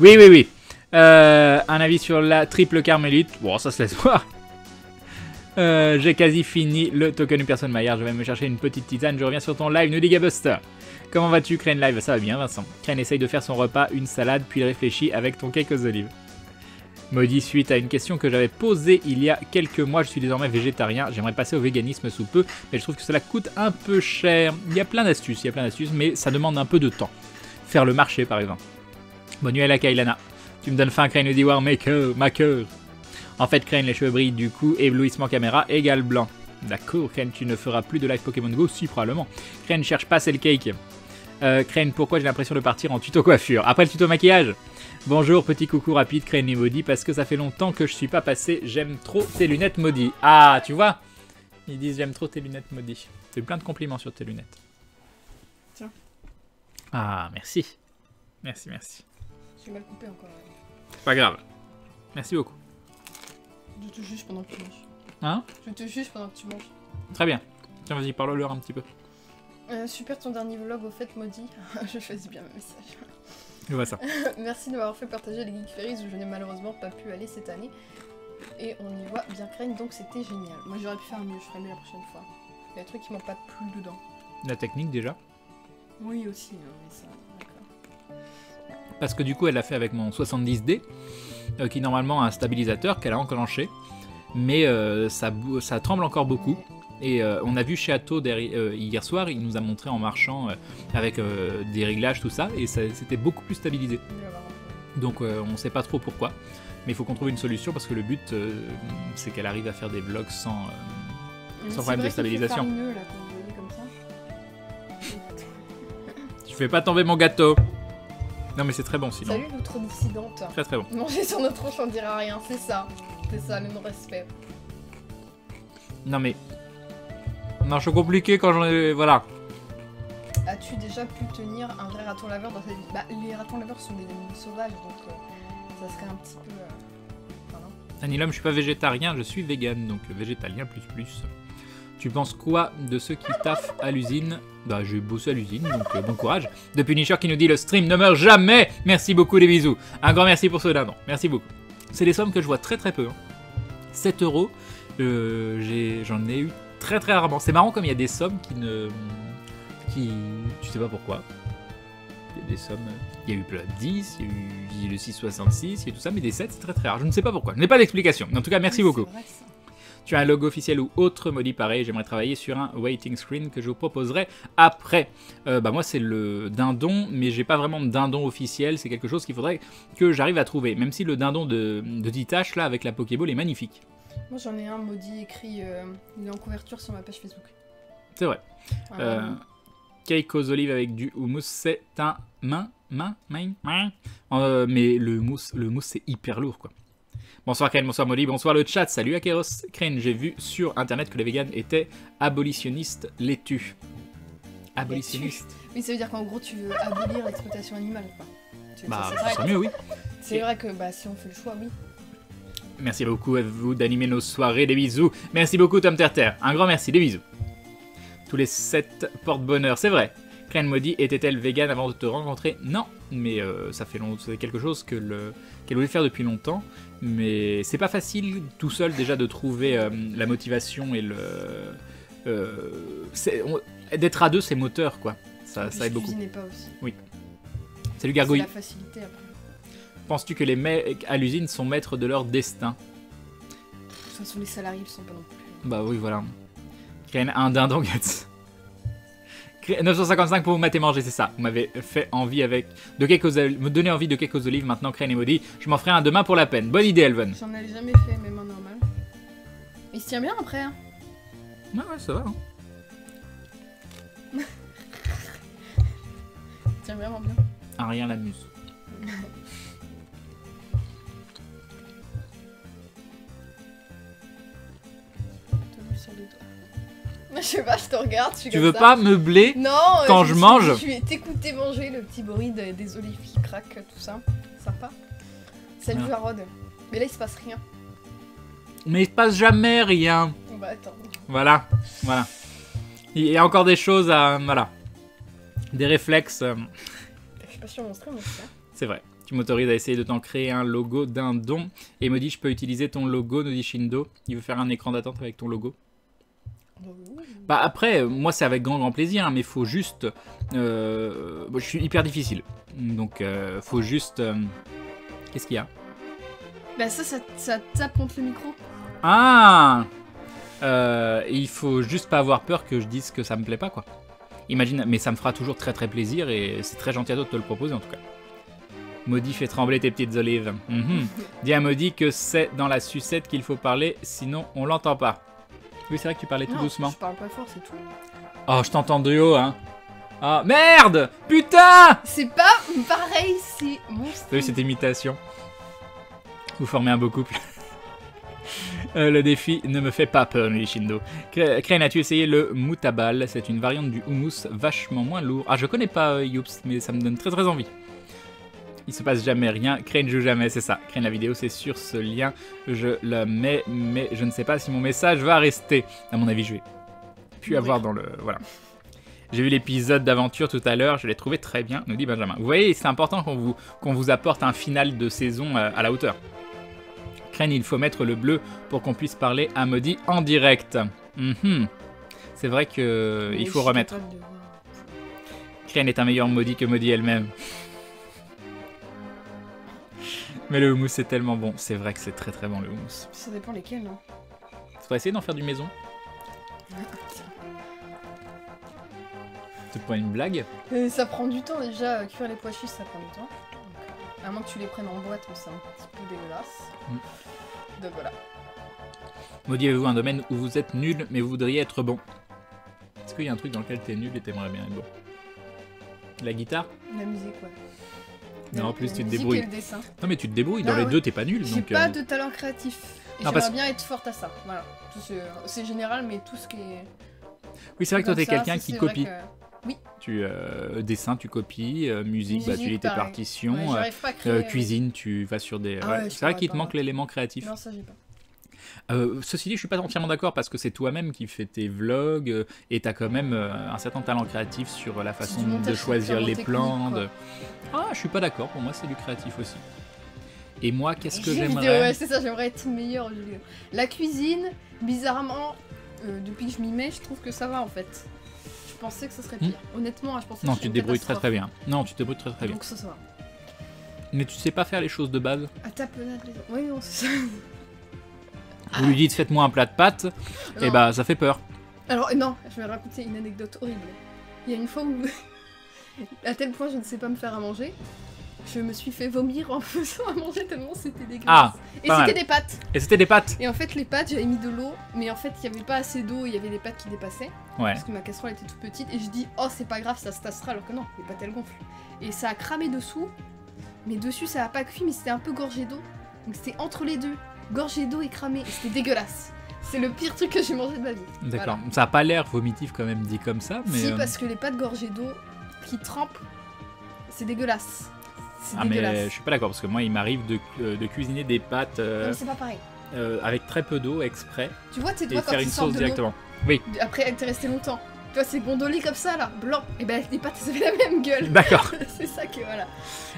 Oui, oui, oui. Un avis sur la triple carmélite. Bon, ça se laisse voir. J'ai quasi fini le token du personne Maillard. Je vais me chercher une petite tisane. Je reviens sur ton live, nous dit Gabuster. Comment vas-tu, Crane Live? Ça va bien, Vincent. Crane essaye de faire son repas, une salade, puis il réfléchit avec ton cake aux olives. Maudit, suite à une question que j'avais posée il y a quelques mois, je suis désormais végétarien. J'aimerais passer au véganisme sous peu, mais je trouve que cela coûte un peu cher. Il y a plein d'astuces, mais ça demande un peu de temps. Faire le marché, par exemple. Bonne nuit à la Kailana. Tu me donnes faim, Crane, nous dit Warmaker, Maker. En fait, Crane, les cheveux brillent du coup, éblouissement caméra égale blanc. D'accord, Crane, tu ne feras plus de live Pokémon Go? Si, probablement. Crane, cherche pas, c'est le cake. Crane, pourquoi j'ai l'impression de partir en tuto coiffure? Après le tuto maquillage. Bonjour, petit coucou rapide, Crane et Maudit, parce que ça fait longtemps que je suis pas passé. J'aime trop tes lunettes, Maudit. Ah, tu vois? Ils disent j'aime trop tes lunettes, Maudit. C'est plein de compliments sur tes lunettes. Tiens. Ah, merci. Merci, merci. J'ai mal coupé encore. Pas grave. Merci beaucoup. Je te juge pendant que tu manges. Hein? Je te juge pendant que tu manges. Très bien. Tiens, vas-y, parle-leur un petit peu. Super ton dernier vlog, au fait, Maudit. Je choisis bien mes messages. Je vois ça. Merci de m'avoir fait partager les Geek Ferries où je n'ai malheureusement pas pu aller cette année. Et on y voit bien Crane, donc c'était génial. Moi j'aurais pu faire mieux, je ferai mieux la prochaine fois. Il y a des trucs qui m'ont pas plu dedans. La technique déjà. Oui aussi, mais ça, d'accord. Parce que du coup, elle l'a fait avec mon 70D, qui normalement a un stabilisateur qu'elle a enclenché. Mais ça tremble encore beaucoup. Et on a vu chez Atto hier soir, il nous a montré en marchant avec des réglages, tout ça, et c'était beaucoup plus stabilisé. Donc on sait pas trop pourquoi, mais il faut qu'on trouve une solution parce que le but c'est qu'elle arrive à faire des vlogs sans problème de stabilisation. Mieux, là, quand vous voyez comme ça. Tu fais pas tomber mon gâteau. Non mais c'est très bon sinon. Salut l'outre dissidente. Très très bon. Manger sur notre tronche on dira rien, c'est ça. C'est ça le non-respect. Non mais... Non, je suis compliqué quand j'en ai... Voilà. As-tu déjà pu tenir un vrai raton laveur dans ta vie? Bah, les ratons laveurs sont des animaux sauvages, donc ça serait un petit peu... Enfin, Anilum, je suis pas végétarien, je suis vegan, donc végétalien plus plus. Tu penses quoi de ceux qui taffent à l'usine? Bah, j'ai bossé à l'usine, donc bon courage. De Punisher qui nous dit le stream ne meurt jamais. Merci beaucoup, les bisous. Un grand merci pour ce dindon. Merci beaucoup. C'est des sommes que je vois très très peu. Hein. 7 €, j'en ai eu très très rarement. C'est marrant comme il y a des sommes qui tu sais pas pourquoi. Il y a des sommes... Il y a eu plein de 10, il y a eu le 6,66, il y a tout ça, mais des 7 c'est très très rare. Je ne sais pas pourquoi. Je n'ai pas d'explication. En tout cas, merci beaucoup. Vrai, ça. Tu as un logo officiel ou autre, Maudit pareil, j'aimerais travailler sur un waiting screen que je vous proposerai après. Bah moi c'est le dindon, mais j'ai pas vraiment de dindon officiel, c'est quelque chose qu'il faudrait que j'arrive à trouver. Même si le dindon de Ditache là avec la Pokéball est magnifique. Moi j'en ai un Maudit écrit, il est en couverture sur ma page Facebook. C'est vrai. Cake aux olives avec du houmous, c'est un mais le mousse c'est hyper lourd quoi. Bonsoir Crane, bonsoir Molly, bonsoir le chat, salut Akeros. Crane, j'ai vu sur internet que les vegans étaient abolitionnistes laitues. Abolitionnistes? Oui, ça veut dire qu'en gros tu veux abolir l'exploitation animale quoi. Bah, ça serait mieux, oui. C'est vrai que bah, si on fait le choix, oui. Merci beaucoup à vous d'animer nos soirées, des bisous. Merci beaucoup Tom Terter, un grand merci, des bisous. Tous les 7 porte-bonheur, c'est vrai. Crane Maudit était-elle vegan avant de te rencontrer? Non, mais ça fait longtemps, c'est quelque chose qu'elle voulait faire depuis longtemps. Mais c'est pas facile tout seul déjà de trouver la motivation et d'être à deux, c'est moteur quoi. Ça aide beaucoup. Pas aussi. Oui. Salut Gargouille. C'est la facilité après. Penses-tu que les mecs à l'usine sont maîtres de leur destin? De toute façon, les salariés ne sont pas non plus. Bah oui, voilà. Crane, un dindon, Guts. 955 pour vous mater manger, c'est ça. Vous m'avez fait envie avec me donner envie de cake aux olives maintenant, Crane et Maudit. Je m'en ferai un demain pour la peine. Bonne idée, Elven. J'en avais jamais fait, même en normal. Il se tient bien après, hein. Ouais, ça va. Hein. Il tient vraiment bien. Ah, rien l'amuse. Sur les doigts. Je sais pas, je te regarde. Tu veux pas meubler non, quand je mange? Je vais t'écouter manger le petit bruit des olives qui craquent, tout ça. Sympa. Salut Ah. Jarod. Mais là il se passe rien. Mais il se passe jamais rien. Bah attends. Voilà. Il y a encore des choses à... Voilà. Des réflexes. Je suis pas sur mon stream aussi. Hein. C'est vrai. Tu m'autorises à essayer de t'en créer un logo d'un don. Et me dit, je peux utiliser ton logo, nous dit Shindo. Il veut faire un écran d'attente avec ton logo. Bah après, moi c'est avec grand plaisir, hein, mais faut juste... je suis hyper difficile. Donc faut juste... Qu'est-ce qu'il y a? Bah ça tape contre le micro. Ah il faut juste pas avoir peur que je dise que ça me plaît pas, quoi. Imagine, mais ça me fera toujours très plaisir et c'est très gentil à toi de te le proposer en tout cas. Maudit fait trembler tes petites olives. Dis à Maudit que c'est dans la sucette qu'il faut parler, sinon on l'entend pas. Oui, c'est vrai que tu parlais tout doucement. Je parle pas fort, c'est tout. Oh, je t'entends de haut, hein. Ah, merde! Putain! C'est pas pareil, c'est monstre. T'as vu cette imitation? Vous formez un beau couple. Le défi ne me fait pas peur, nous Shindo. Crane, as-tu essayé le moutabal? C'est une variante du houmous vachement moins lourd. Ah, je connais pas Youps, mais ça me donne très envie. Il se passe jamais rien, Crane joue jamais, c'est ça. Crane, la vidéo, c'est sur ce lien, je la mets, mais je ne sais pas si mon message va rester. À mon avis, je vais puis avoir dans le... Voilà. J'ai vu l'épisode d'aventure tout à l'heure, je l'ai trouvé très bien, nous dit Benjamin. Vous voyez, c'est important qu'on vous apporte un final de saison à la hauteur. Crane, il faut mettre le bleu pour qu'on puisse parler à Maudit en direct. C'est vrai qu'il faut remettre. Crane est un meilleur Maudit que Maudit elle-même. Mais le houmous c'est tellement bon, c'est vrai que c'est très bon le houmous. Ça dépend lesquels, non? Faudrait essayer d'en faire du maison. C'est pas une blague? Ça prend du temps déjà, cuire les pois chiches ça prend du temps. Donc, à moins que tu les prennes en boîte, mais c'est un petit peu dégueulasse. Donc voilà. Maudit, avez-vous un domaine où vous êtes nul mais vous voudriez être bon? Est-ce qu'il y a un truc dans lequel t'es nul et t'aimerais bien être bon? La guitare? La musique, ouais. Non, en plus tu te débrouilles. Et le dessin. Non mais tu te débrouilles, dans les deux t'es pas nul. J'ai pas de talent créatif. Et j'aimerais bien être forte à ça. Voilà. C'est général, mais tout ce qui est... Oui, c'est vrai que toi t'es quelqu'un qui copie. Oui. Tu dessin, tu copies, musique, bah, tu lis tes partitions, cuisine, tu vas sur des... c'est vrai qu'il te manque l'élément créatif. Non, ça j'ai pas. Ceci dit, je suis pas entièrement d'accord parce que c'est toi-même qui fais tes vlogs et t'as quand même un certain talent créatif sur la façon de choisir les plans. Ah, je suis pas d'accord, pour moi c'est du créatif aussi. Et moi, qu'est-ce que j'aimerais? Ouais, c'est ça, j'aimerais être meilleur jeu vidéo. La cuisine, bizarrement, depuis que je m'y mets, je trouve que ça va en fait. Je pensais que ça serait pire. Honnêtement, je pensais que tu te débrouilles très bien. Non, tu te débrouilles très bien. Donc ça va. Mais tu sais pas faire les choses de base? À tapenade les autres. Oui, non, c'est ça. Vous lui dites faites-moi un plat de pâtes, et bah ça fait peur. Alors non, je vais raconter une anecdote horrible. Il y a une fois où, à tel point je ne sais pas me faire à manger, je me suis fait vomir en faisant à manger tellement c'était dégueulasse. Ah, et c'était des pâtes. Et c'était des pâtes. Et en fait les pâtes, j'avais mis de l'eau, mais en fait il n'y avait pas assez d'eau, il y avait des pâtes qui dépassaient. Ouais. Parce que ma casserole était toute petite, et je dis oh c'est pas grave, ça se tassera, alors que non, les pâtes elles gonflent. Et ça a cramé dessous, mais dessus ça a pas cuit, mais c'était un peu gorgé d'eau. Donc c'était entre les deux. Gorgé d'eau et cramé, et c'était dégueulasse. C'est le pire truc que j'ai mangé de ma vie. D'accord, voilà. Ça a pas l'air vomitif quand même dit comme ça, mais... Si, parce que les pâtes gorgées d'eau qui trempent, c'est dégueulasse. C'est dégueulasse. Mais je suis pas d'accord, parce que moi il m'arrive de cuisiner des pâtes non, mais c'est pas pareil. avec très peu d'eau exprès. Tu vois, tes et doigts quand faire ils une sortent sauce de directement. Oui. Après, t'es resté longtemps. Tu vois, c'est gondolé comme ça là, blanc. Et ben les pâtes, ça fait la même gueule. D'accord. C'est ça que voilà.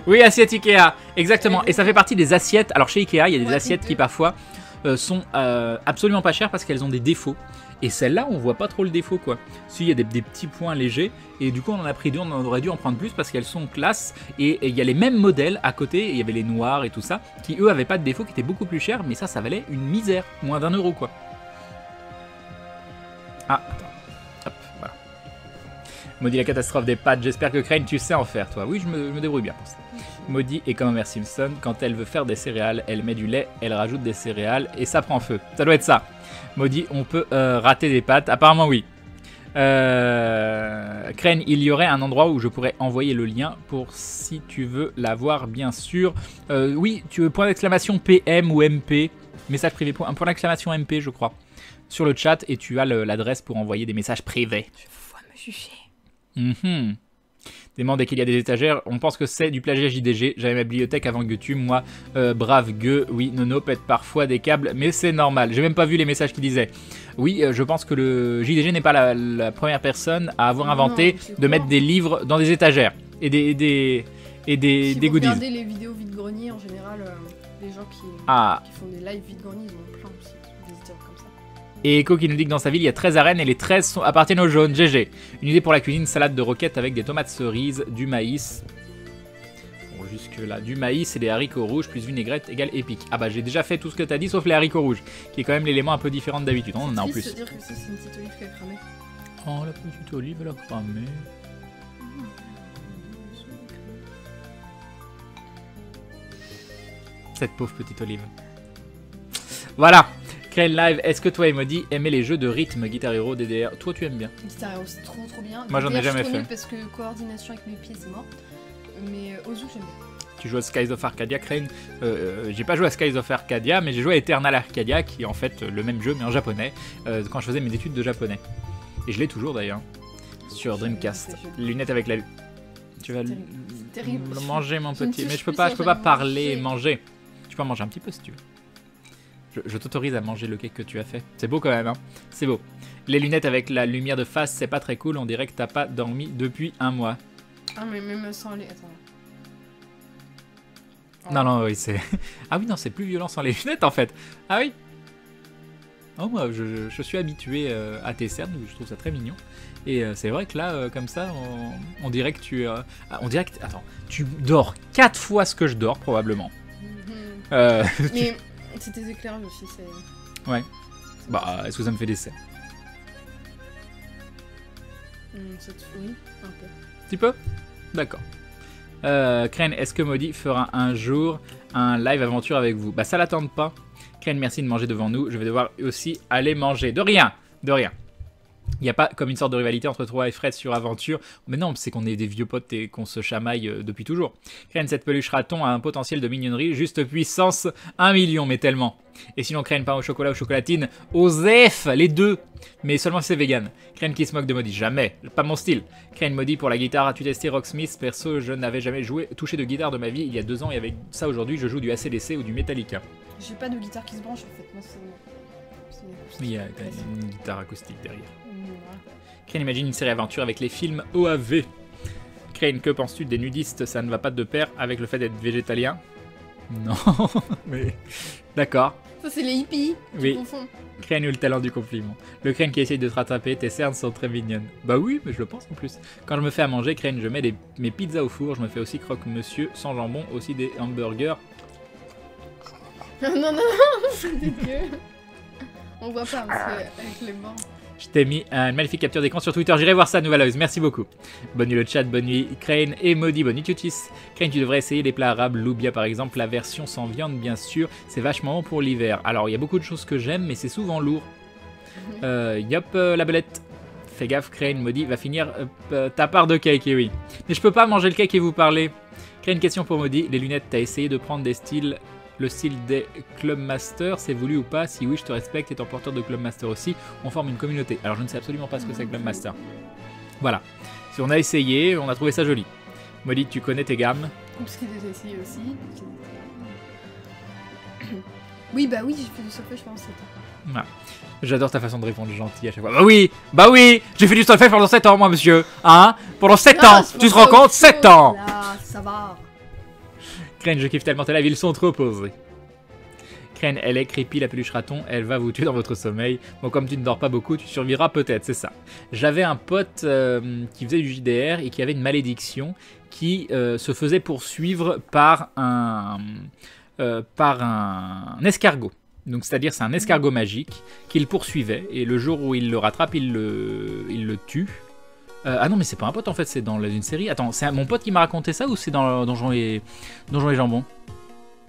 Oui, assiette Ikea, exactement. Et ça fait partie des assiettes. Alors chez Ikea, il y a des assiettes qui parfois sont absolument pas chères parce qu'elles ont des défauts. Et celles-là, on voit pas trop le défaut quoi. Si, il y a des petits points légers. Et du coup, on en a pris deux, on aurait dû en prendre plus parce qu'elles sont classe. Et il y a les mêmes modèles à côté. Il y avait les noirs et tout ça, qui eux avaient pas de défaut, qui étaient beaucoup plus chers. Mais ça valait une misère, moins d'1 € quoi. Ah, attends. Hop, voilà. Maudit la catastrophe des pâtes, j'espère que Crane tu sais en faire toi. Oui, je me débrouille bien pour ça. Maudit est comme Homer Simpson, quand elle veut faire des céréales, elle met du lait, elle rajoute des céréales et ça prend feu. Ça doit être ça. Maudit, on peut rater des pâtes, apparemment oui. Crane, il y aurait un endroit où je pourrais envoyer le lien pour si tu veux l'avoir bien sûr. Oui, tu veux point d'exclamation PM ou MP, message privé, un point d'exclamation MP je crois. Sur le chat et tu as l'adresse pour envoyer des messages privés. Je vous vois me juger. Dès qu'il y a des étagères, on pense que c'est du plagiat JDG. J'avais ma bibliothèque avant YouTube, moi, brave gueux. Oui, Nono pète parfois des câbles, mais c'est normal. J'ai même pas vu les messages qu'il disait. Oui, je pense que le JDG n'est pas la première personne à avoir inventé de mettre des livres dans des étagères et des goodies. Si vous regardez les vidéos vide-grenier en général, les gens qui font des lives vide-grenier, ils ont plein aussi des visiteurs comme ça. Et Echo qui nous dit que dans sa ville, il y a 13 arènes et les 13 appartiennent aux jaunes. GG. Une idée pour la cuisine, salade de roquettes avec des tomates cerises, du maïs. Bon, jusque là, du maïs et des haricots rouges plus vinaigrette égale épique. Ah bah j'ai déjà fait tout ce que t'as dit sauf les haricots rouges, qui est quand même l'élément un peu différent d'habitude. On en a en plus. C'est dire que ça, c'est une petite olive qui a cramé. Oh la petite olive, elle a cramé. Cette pauvre petite olive. Voilà. Crane Live, est-ce que toi, Emody, aimais les jeux de rythme, Guitar Hero, DDR? Toi, tu aimes bien? Guitar Hero, c'est trop bien. Moi, j'en ai jamais fait. Parce que coordination avec mes pieds, c'est mort. Mais Ozu, j'aime bien. Tu joues à Skies of Arcadia, Crane? J'ai pas joué à Skies of Arcadia, mais j'ai joué à Eternal Arcadia, qui est en fait le même jeu, mais en japonais, quand je faisais mes études de japonais. Et je l'ai toujours d'ailleurs, sur Dreamcast. Lunettes avec la... Tu vas manger, mon petit. Mais je peux pas parler et manger. Tu peux en manger un petit peu si tu veux. Je t'autorise à manger le cake que tu as fait. C'est beau quand même, hein. C'est beau. Les lunettes avec la lumière de face, c'est pas très cool. On dirait que t'as pas dormi depuis un mois. Ah, mais même sans les... Attends. Non, non, oui, c'est... Ah oui, non, c'est plus violent sans les lunettes, en fait. Ah oui. Oh, moi, je suis habitué à tes cernes, je trouve ça très mignon. Et c'est vrai que là, comme ça, on dirait que tu... on dirait que... Attends, tu dors 4 fois ce que je dors, probablement. Mais... C'est tes éclairages aussi, c'est... Ouais. Bah, est-ce que ça me fait des cernes? Oui, un peu. Un petit peu? D'accord. Crane, est-ce que Modi fera un jour un live aventure avec vous? Bah, ça l'attend pas. Crane, merci de manger devant nous. Je vais devoir aussi aller manger. De rien. De rien. Il n'y a pas comme une sorte de rivalité entre toi et Fred sur aventure. Mais non, c'est qu'on est des vieux potes et qu'on se chamaille depuis toujours. Crane, cette peluche raton a un potentiel de mignonnerie, juste puissance 1 million, mais tellement. Et sinon, Crane, pain au chocolat ou chocolatine, Osef, les deux. Mais seulement si c'est vegan. Crane qui se moque de Modi, jamais, pas mon style. Crane Modi pour la guitare, as-tu testé Rocksmith? Perso, je n'avais jamais touché de guitare de ma vie il y a 2 ans et avec ça aujourd'hui, je joue du AC/DC ou du Metallica. J'ai pas de guitare qui se branche en fait, moi c'est... Il y a une guitare acoustique derrière. Crane imagine une série aventure avec les films OAV. Crane, que penses-tu des nudistes? Ça ne va pas de pair avec le fait d'être végétalien? Non, mais... D'accord. Ça c'est les hippies, oui. Tu confonds. Crane eu le talent du compliment. Le Crane qui essaye de te rattraper, tes cernes sont très mignonnes. Bah oui, mais je le pense en plus. Quand je me fais à manger, Crane, je mets mes pizzas au four, je me fais aussi croque-monsieur sans jambon, aussi des hamburgers. Non, c'est dégueu. On voit pas parce que avec les bancs. Je t'ai mis une magnifique capture d'écran sur Twitter. J'irai voir ça, Nouvaleuse. Merci beaucoup. Bonne nuit le chat, bonne nuit Crane et Modi. Bonne nuit Tutis. Crane, tu devrais essayer les plats arabes. Loubia par exemple, la version sans viande, bien sûr. C'est vachement bon pour l'hiver. Alors, il y a beaucoup de choses que j'aime, mais c'est souvent lourd. Yop, la belette. Fais gaffe, Crane. Modi va finir ta part de cake, et oui. Mais je peux pas manger le cake et vous parler. Crane, question pour Modi. Les lunettes, t'as essayé de prendre des styles... Le style des Club Master, c'est voulu ou pas? Si oui, je te respecte, étant porteur de Club Master aussi, on forme une communauté. Alors je ne sais absolument pas ce que c'est Club Master. Voilà. Si on a essayé, on a trouvé ça joli. Modi, tu connais tes gammes? Parce que j'ai essayé aussi. Oui, bah oui, j'ai fait du solfège pendant 7 ans. Voilà. J'adore ta façon de répondre gentil à chaque fois. Bah oui, j'ai fait du solfège pendant 7 ans, moi, monsieur. Hein? Pendant 7 ans, tu te rends compte? 7 ans. Là, ça va. Crane, je kiffe tellement tes lives, ils sont trop posés. Crane, elle est creepy, la peluche raton, elle va vous tuer dans votre sommeil. Bon, comme tu ne dors pas beaucoup, tu survivras peut-être, c'est ça. J'avais un pote qui faisait du JDR et qui avait une malédiction qui se faisait poursuivre par un escargot. Donc, c'est-à-dire, c'est un escargot magique qui le poursuivait et le jour où il le rattrape, il le tue. Ah non, mais c'est pas un pote en fait, c'est dans une série. Attends, c'est mon pote qui m'a raconté ça ou c'est dans Donjons et Jambon?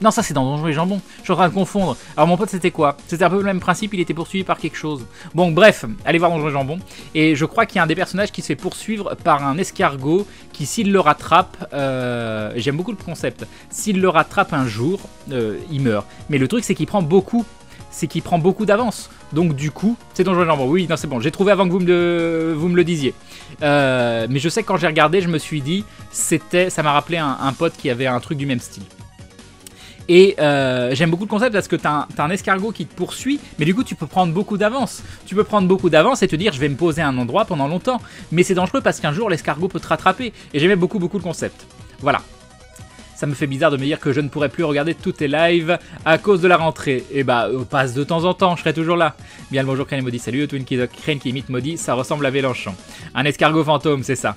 Non, ça c'est dans Donjons et Jambon. Je suis en train de confondre. Alors mon pote c'était quoi? C'était un peu le même principe, il était poursuivi par quelque chose. Bon, bref, allez voir Donjons et Jambon. Et je crois qu'il y a un des personnages qui se fait poursuivre par un escargot qui, s'il le rattrape, j'aime beaucoup le concept. S'il le rattrape un jour, il meurt. Mais le truc c'est qu'il prend beaucoup. D'avance. Donc du coup, c'est Donjons et Jambon. Oui, non, c'est bon, j'ai trouvé avant que vous me le disiez. Mais je sais que quand j'ai regardé, je me suis dit, ça m'a rappelé un pote qui avait un truc du même style. Et j'aime beaucoup le concept parce que t'as un escargot qui te poursuit, mais du coup tu peux prendre beaucoup d'avance. Tu peux prendre beaucoup d'avance et te dire je vais me poser à un endroit pendant longtemps. Mais c'est dangereux parce qu'un jour l'escargot peut te rattraper. Et j'aimais beaucoup le concept. Voilà. Ça me fait bizarre de me dire que je ne pourrai plus regarder tous tes lives à cause de la rentrée. Et bah, passe de temps en temps, je serai toujours là. Bien le bonjour Crane et Maudit, salut Twin Kid, Crane qui imite Maudit, ça ressemble à Vélenchon. Un escargot fantôme, c'est ça.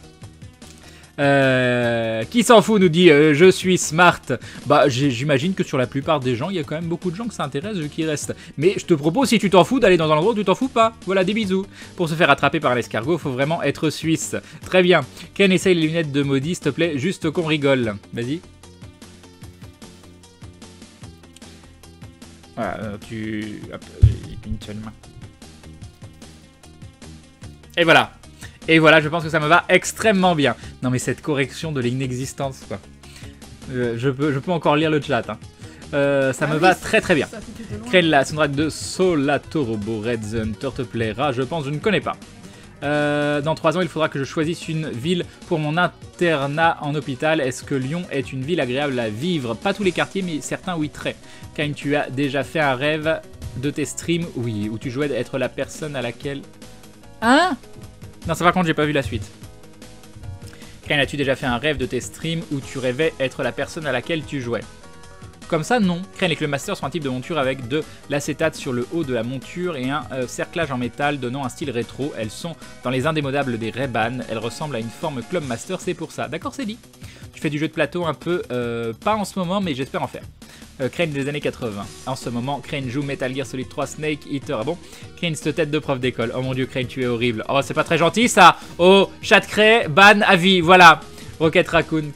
Qui s'en fout, nous dit je suis smart. Bah j'imagine que sur la plupart des gens, il y a quand même beaucoup de gens que ça intéresse vu qu'il reste. Mais je te propose, si tu t'en fous, d'aller dans un endroit où tu t'en fous pas. Voilà, des bisous. Pour se faire attraper par l'escargot, faut vraiment être suisse. Très bien. Ken, essaye les lunettes de Maudit, s'il te plaît, juste qu'on rigole. Vas-y. Voilà, tu... Hop, une seule main. Et voilà. Et voilà, je pense que ça me va extrêmement bien. Non mais cette correction de l'inexistence, quoi. Je peux encore lire le chat. Hein. Ça me va très très bien. Crane la soundtrack de Solatorobo Red Hunter te plaira, je pense, je ne connais pas. Dans 3 ans, il faudra que je choisisse une ville pour mon internat en hôpital. Est-ce que Lyon est une ville agréable à vivre? Pas tous les quartiers, mais certains oui, très. Crane, tu as déjà fait un rêve de tes streams? Oui, où tu jouais d'être la personne à laquelle... Hein? Non, ça par contre, j'ai pas vu la suite. Crane, as-tu déjà fait un rêve de tes streams où tu rêvais être la personne à laquelle tu jouais? Comme ça, non. Crane, les Clubmasters sont un type de monture avec de l'acétate sur le haut de la monture et un cerclage en métal donnant un style rétro. Elles sont dans les indémodables des Ray-Ban. Elles ressemblent à une forme Clubmaster, c'est pour ça. D'accord, c'est dit. Tu fais du jeu de plateau un peu, pas en ce moment, mais j'espère en faire. Crane des années 80. En ce moment, Crane joue Metal Gear Solid 3 Snake Eater. Ah bon? Crane cette tête de prof d'école. Oh mon dieu, Crane, tu es horrible. Oh, c'est pas très gentil ça. Oh, chat crée, ban, avis, voilà. Rocket Raccoon,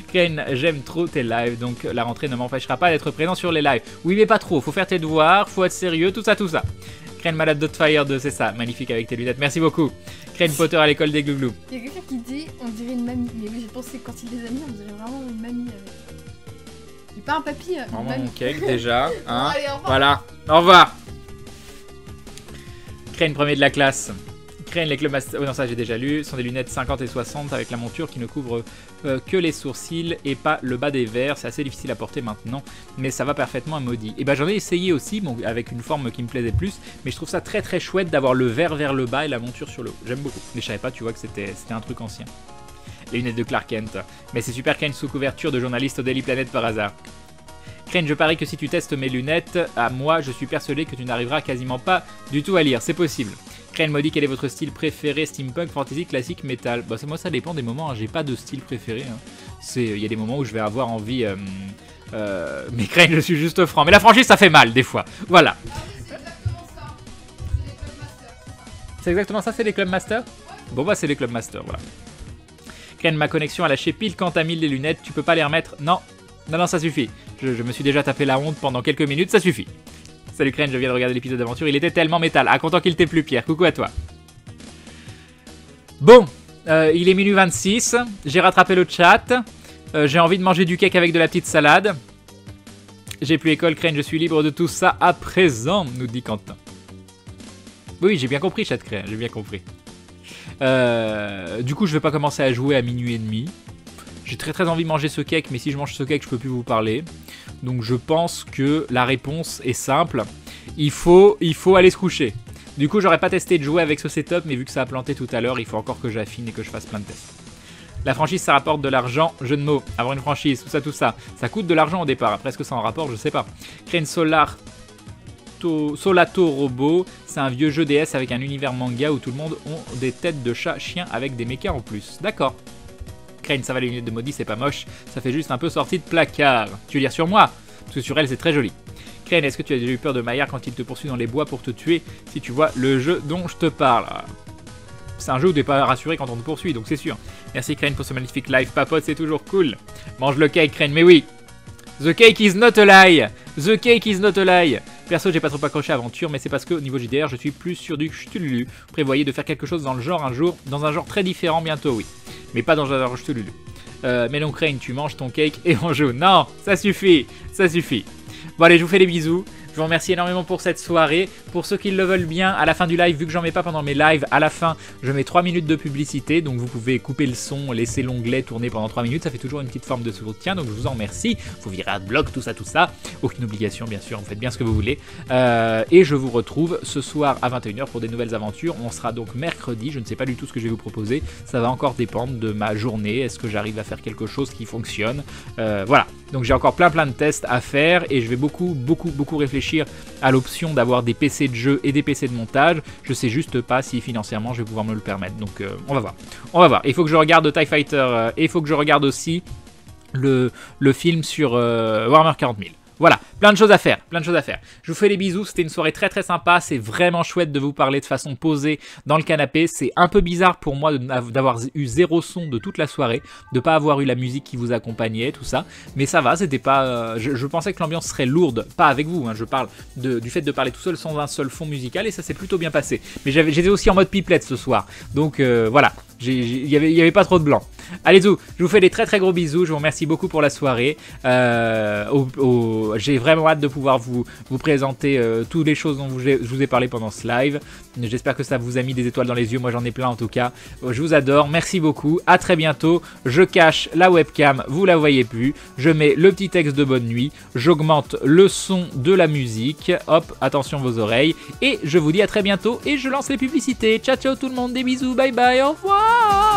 Crane, j'aime trop tes lives, donc la rentrée ne m'empêchera pas d'être présent sur les lives. Oui, mais pas trop, faut faire tes devoirs, faut être sérieux, tout ça, tout ça. Crane Malade Dotfire 2, c'est ça, magnifique avec tes lunettes, merci beaucoup. Crane Potter à l'école des glouglous. Il y a quelqu'un qui dit, on dirait une mamie, mais oui, j'ai pensé quand il les a mis, on dirait vraiment une mamie. Il pas un papy, une mamie. mamie. Mon cake déjà, hein. Allez, au revoir. Voilà, au revoir. Crane premier de la classe. Crane, les Clubmasters, oh non ça j'ai déjà lu, sont des lunettes 50 et 60 avec la monture qui ne couvre que les sourcils et pas le bas des verres. C'est assez difficile à porter maintenant, mais ça va parfaitement à Maudit. Et ben j'en ai essayé aussi, bon, avec une forme qui me plaisait plus, mais je trouve ça très très chouette d'avoir le verre vers le bas et la monture sur le haut. J'aime beaucoup, mais je savais pas, tu vois, que c'était un truc ancien. Les lunettes de Clark Kent. Mais c'est super Crane sous couverture de journaliste au Daily Planet par hasard. Crane, je parie que si tu testes mes lunettes, à moi, je suis persuadé que tu n'arriveras quasiment pas du tout à lire. C'est possible. Crane Maudit, quel est votre style préféré? Steampunk, fantasy, classique, metal? Bah, moi, ça dépend des moments. Hein. J'ai pas de style préféré. Hein. Il y a des moments où je vais avoir envie. Mais Crane, je suis juste franc. Mais la franchise, ça fait mal des fois. Voilà. C'est exactement ça, c'est les Clubmasters? Bon, bah, c'est les Clubmasters, voilà. Crane, ma connexion a lâché pile quand t'as mis les lunettes. Tu peux pas les remettre? Non. Non, non, ça suffit. Je me suis déjà tapé la honte pendant quelques minutes, ça suffit. Salut Crane, je viens de regarder l'épisode d'aventure, il était tellement métal. Ah, content qu'il t'ait plu, Pierre. Coucou à toi. Bon, il est minuit 26. J'ai rattrapé le chat. J'ai envie de manger du cake avec de la petite salade. J'ai plus école, Crane, je suis libre de tout ça à présent, nous dit Quentin. Oui, j'ai bien compris, chat Crane, j'ai bien compris. Du coup, je vais pas commencer à jouer à minuit et demi. J'ai très très envie de manger ce cake, mais si je mange ce cake, je peux plus vous parler. Donc je pense que la réponse est simple. Il faut aller se coucher. Du coup, j'aurais pas testé de jouer avec ce setup, mais vu que ça a planté tout à l'heure, il faut encore que j'affine et que je fasse plein de tests. La franchise, ça rapporte de l'argent, jeu de mots. Avoir une franchise, tout ça, tout ça. Ça coûte de l'argent au départ. Après, est-ce que ça en rapporte? Je sais pas. Crane Solatorobo, c'est un vieux jeu DS avec un univers manga où tout le monde ont des têtes de chat chiens avec des mechas en plus. D'accord. Crane, ça va, les lunettes de Maudit, c'est pas moche, ça fait juste un peu sortie de placard. Tu veux dire sur moi? Parce que sur elle, c'est très joli. Crane, est-ce que tu as déjà eu peur de Maillard quand il te poursuit dans les bois pour te tuer? Si tu vois le jeu dont je te parle. C'est un jeu où t'es pas rassuré quand on te poursuit, donc c'est sûr. Merci Crane pour ce magnifique live, papote, c'est toujours cool. Mange le cake, Crane, mais oui. The cake is not a lie. The cake is not a lie. Perso, j'ai pas trop accroché à Aventure, mais c'est parce que au niveau JDR, je suis plus sur du Cthulhu. Prévoyez de faire quelque chose dans le genre un jour, dans un genre très différent bientôt, oui. Mais pas dans un genre Cthulhu. Mais non, Crane, tu manges ton cake et on joue. Non, ça suffit, ça suffit. Bon allez, je vous fais des bisous. Je vous remercie énormément pour cette soirée. Pour ceux qui le veulent bien, à la fin du live, vu que j'en mets pas pendant mes lives, à la fin, je mets 3 minutes de publicité. Donc vous pouvez couper le son, laisser l'onglet tourner pendant 3 minutes. Ça fait toujours une petite forme de soutien. Donc je vous en remercie. Vous virez Adblock, tout ça. Aucune obligation, bien sûr. Vous faites bien ce que vous voulez. Et je vous retrouve ce soir à 21h pour des nouvelles aventures. On sera donc mercredi. Je ne sais pas du tout ce que je vais vous proposer. Ça va encore dépendre de ma journée. Est-ce que j'arrive à faire quelque chose qui fonctionne? Voilà. Donc j'ai encore plein de tests à faire et je vais beaucoup réfléchir à l'option d'avoir des PC de jeu et des PC de montage. Je sais juste pas si financièrement je vais pouvoir me le permettre. Donc on va voir. Il faut que je regarde TIE Fighter et il faut que je regarde aussi le film sur Warhammer 40 000. Voilà, plein de choses à faire. Je vous fais des bisous, c'était une soirée très sympa, c'est vraiment chouette de vous parler de façon posée dans le canapé. C'est un peu bizarre pour moi d'avoir eu 0 son de toute la soirée, de pas avoir eu la musique qui vous accompagnait, tout ça. Mais ça va, c'était pas... je pensais que l'ambiance serait lourde, pas avec vous, hein, je parle du fait de parler tout seul sans un seul fond musical et ça s'est plutôt bien passé. Mais j'étais aussi en mode pipelette ce soir, donc voilà, il y avait pas trop de blanc. Allez, je vous fais des très gros bisous, je vous remercie beaucoup pour la soirée. J'ai vraiment hâte de pouvoir vous présenter toutes les choses dont je vous ai parlé pendant ce live. J'espère que ça vous a mis des étoiles dans les yeux, moi j'en ai plein en tout cas. Je vous adore, merci beaucoup, à très bientôt. Je cache la webcam, vous la voyez plus. Je mets le petit texte de bonne nuit, j'augmente le son de la musique. Hop, attention vos oreilles. Et je vous dis à très bientôt et je lance les publicités. Ciao tout le monde, des bisous, bye bye, au revoir.